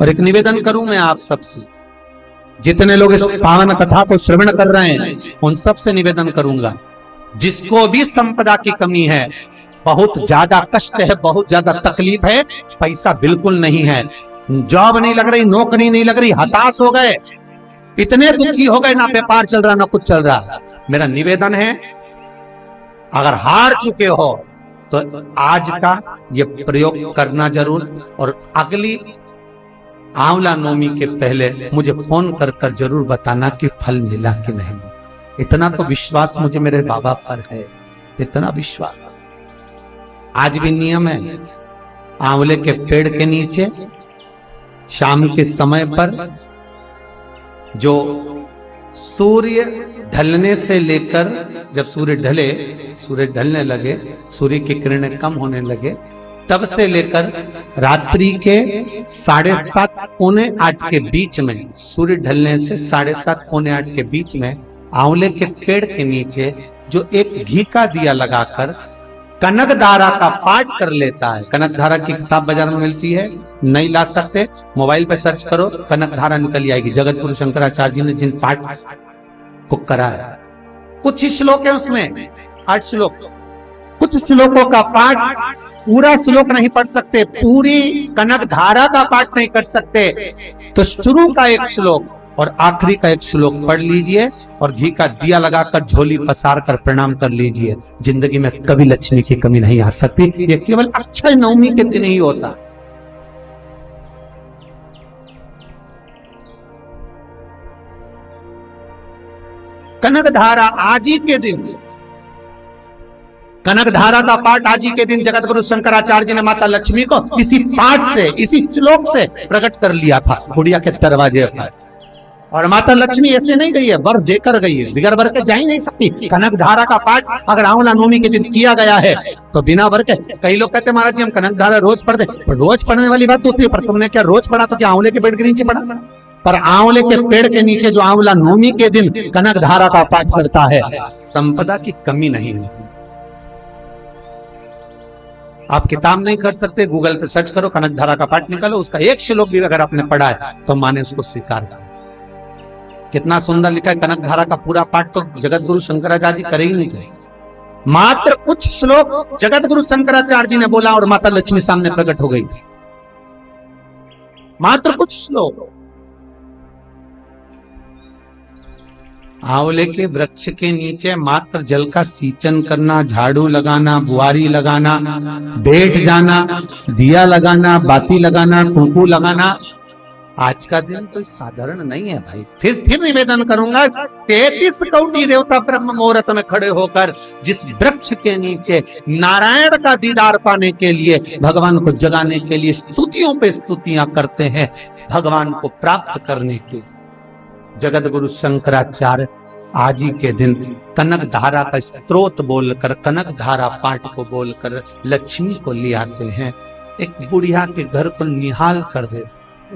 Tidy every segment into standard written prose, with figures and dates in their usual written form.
और एक निवेदन करूं मैं आप सबसे, जितने लोग इस पावन कथा को श्रवण कर रहे हैं उन सबसे निवेदन करूंगा, जिसको भी संपदा की कमी है, बहुत ज्यादा कष्ट है, बहुत ज्यादा तकलीफ है, पैसा बिल्कुल नहीं है, जॉब नहीं लग रही, नौकरी नहीं लग रही, हताश हो गए, इतने दुखी हो गए, ना व्यापार चल रहा ना कुछ चल रहा, मेरा निवेदन है अगर हार चुके हो तो आज का ये प्रयोग करना जरूर, और अगली आंवला नवमी के पहले मुझे फोन कर कर जरूर बताना कि फल मिला कि नहीं। इतना तो विश्वास मुझे मेरे बाबा पर है, इतना विश्वास। आज भी नियम है, आंवले के पेड़ के नीचे शाम के समय पर जो सूर्य ढलने से लेकर, जब सूर्य ढलने लगे, सूर्य की किरणें कम होने लगे, तब से लेकर रात्रि के 7:30 पौने 8 के बीच में, सूर्य ढलने से 7:30 पौने 8 के बीच में आंवले के पेड़ के नीचे जो एक घी का दिया लगाकर कनकधारा का पाठ कर लेता है। कनकधारा की किताब बाजार में मिलती है, नहीं ला सकते मोबाइल पे सर्च करो, कनकधारा निकल आएगी। जगत गुरु शंकराचार्य जी ने जिन पाठ को कराया, कुछ ही श्लोक है उसमें, 8 श्लोक, कुछ श्लोकों का पाठ, पूरा श्लोक नहीं पढ़ सकते, पूरी कनकधारा का पाठ नहीं कर सकते, तो शुरू का एक श्लोक और आखिरी का एक श्लोक पढ़ लीजिए और घी का दिया लगाकर झोली पसार कर प्रणाम कर लीजिए। जिंदगी में कभी लक्ष्मी की कमी नहीं आ सकती। ये केवल अक्षय नवमी के दिन ही होता। कनकधारा आज ही के दिन, कनकधारा का पाठ आज ही के दिन जगत गुरु शंकराचार्य जी ने माता लक्ष्मी को इसी पाठ से, इसी श्लोक से प्रकट कर लिया था गुड़िया के दरवाजे पर। और माता लक्ष्मी ऐसे नहीं गई है, वर देकर गई है, बिगर वर के जा ही नहीं सकती। कनकधारा का पाठ अगर आंवला नवमी के दिन किया गया है तो बिना वर के, कई लोग कहते हैं महाराज जी हम कनकधारा रोज पढ़ते, पर रोज पढ़ने वाली बात दूसरी, पर तुमने क्या रोज पढ़ा तो क्या आंवले के पेड़ के नीचे पढ़ा? पर आंवले के पेड़ के नीचे जो आंवला नवमी के दिन कनकधारा का पाठ करता है, संपदा की कमी नहीं होती। आप किताब नहीं कर सकते, गूगल पे सर्च करो, कनकधारा का पाठ निकालो, उसका एक श्लोक भी अगर आपने पढ़ा है तो माने उसको स्वीकार करो। कितना सुंदर लिखा है, कनकधारा का पूरा पाठ तो जगत गुरु शंकराचार्य जी करे ही नहीं थे, मात्र कुछ श्लोक जगत गुरु शंकराचार्य जी ने बोला और माता लक्ष्मी सामने प्रकट हो गई थी, मात्र कुछ श्लोक। आंवले के वृक्ष के नीचे मात्र जल का सींचन करना, झाड़ू लगाना, बुआरी लगाना, बैठ जाना, दिया लगाना, बाती लगाना, कुंकू लगाना, आज का दिन तो साधारण नहीं है भाई। फिर निवेदन करूंगा, 33 कोटि देवता ब्रह्म मुहूर्त में खड़े होकर जिस वृक्ष के नीचे नारायण का दीदार पाने के लिए, भगवान को जगाने के लिए स्तुतियों पे स्तुतियां करते हैं, भगवान को प्राप्त करने के, जगत गुरु शंकराचार्य आज ही के दिन कनकधारा का स्त्रोत बोलकर, कनकधारा पाठ को बोलकर लक्ष्मी को ले आते हैं, एक बुढ़िया के घर को निहाल कर दे।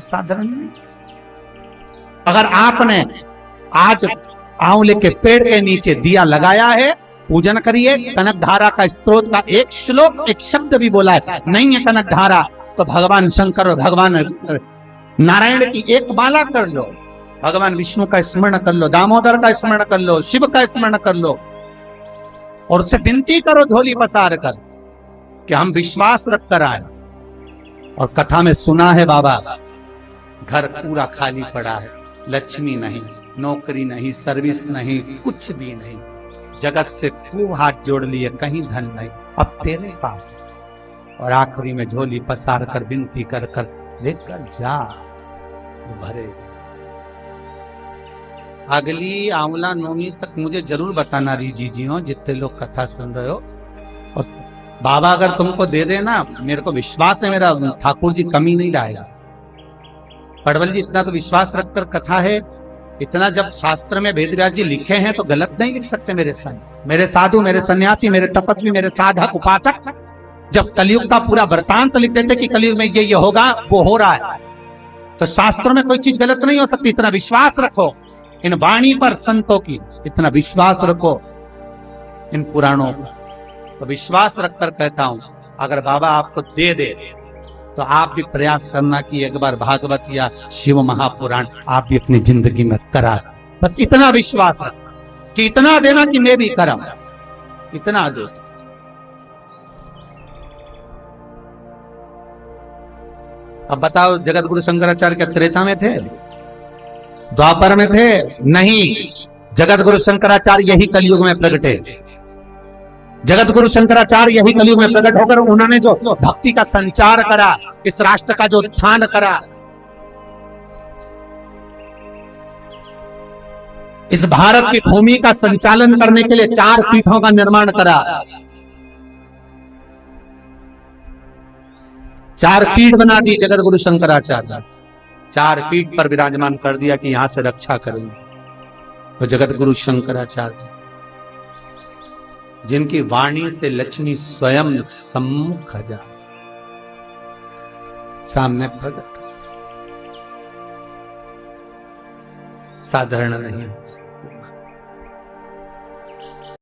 साधारण नहीं। अगर आपने आज आंवले के पेड़ के नीचे दिया लगाया है, पूजन करिए, कनकधारा का स्त्रोत का एक श्लोक, एक शब्द भी बोला है, नहीं है कनकधारा तो भगवान शंकर और भगवान नारायण की एक माला कर लो, भगवान विष्णु का स्मरण कर लो, दामोदर का स्मरण कर लो, शिव का स्मरण कर लो, और उससे विनती करो झोली पसार कर कि हम विश्वास रख कर आए। और कथा में सुना है बाबा, घर पूरा खाली पड़ा है, लक्ष्मी नहीं, नौकरी नहीं, सर्विस नहीं, कुछ भी नहीं, जगत से खूब हाथ जोड़ लिए, कहीं धन नहीं, अब तेरे पास। और आखिरी में झोली पसार कर विनती कर कर लेकर जा, भरे। अगली आंवला नवमी तक मुझे जरूर बताना रीजी जी हो, जितने लोग कथा सुन रहे हो। और बाबा अगर तुमको दे देना, मेरे को विश्वास है, मेरा ठाकुर जी कमी नहीं लाएगा। पड़वल जी इतना तो विश्वास रखकर कथा है, इतना जब शास्त्र में वेदव्यास जी लिखे हैं तो गलत नहीं लिख सकते। मेरे साधु, मेरे सन्यासी, मेरे तपस्वी, मेरे साधक उपासक जब कलयुग का पूरा वृतांत लिख देते कि कलयुग में ये होगा, वो हो रहा है, तो शास्त्रों में कोई चीज गलत नहीं हो सकती। इतना विश्वास रखो इन वाणी पर, संतों की इतना विश्वास रखो इन पुराणों पर। तो विश्वास रखकर कहता हूं, अगर बाबा आपको दे दे तो आप भी प्रयास करना कि एक बार भागवत या शिव महापुराण आप भी अपनी जिंदगी में करा। बस इतना विश्वास रखना कि इतना देना कि मैं भी करा, इतना दो। अब बताओ, जगत गुरु शंकराचार्य क्या त्रेता में थे, द्वापर में थे? नहीं, जगत गुरु शंकराचार्य यही कलयुग में प्रगटे। जगत गुरु शंकराचार्य यही कलयुग में प्रकट होकर उन्होंने जो भक्ति का संचार करा, इस राष्ट्र का जो उत्थान करा, इस भारत की भूमि का संचालन करने के लिए 4 पीठों का निर्माण करा। 4 पीठ बना दी जगत गुरु शंकराचार्य, 4 पीठ पर विराजमान कर दिया कि यहां से रक्षा करेंगे। तो जगत गुरु शंकराचार्य जिनकी वाणी से लक्ष्मी स्वयं सम्मुख जा सामने प्रकट, साधारण नहीं।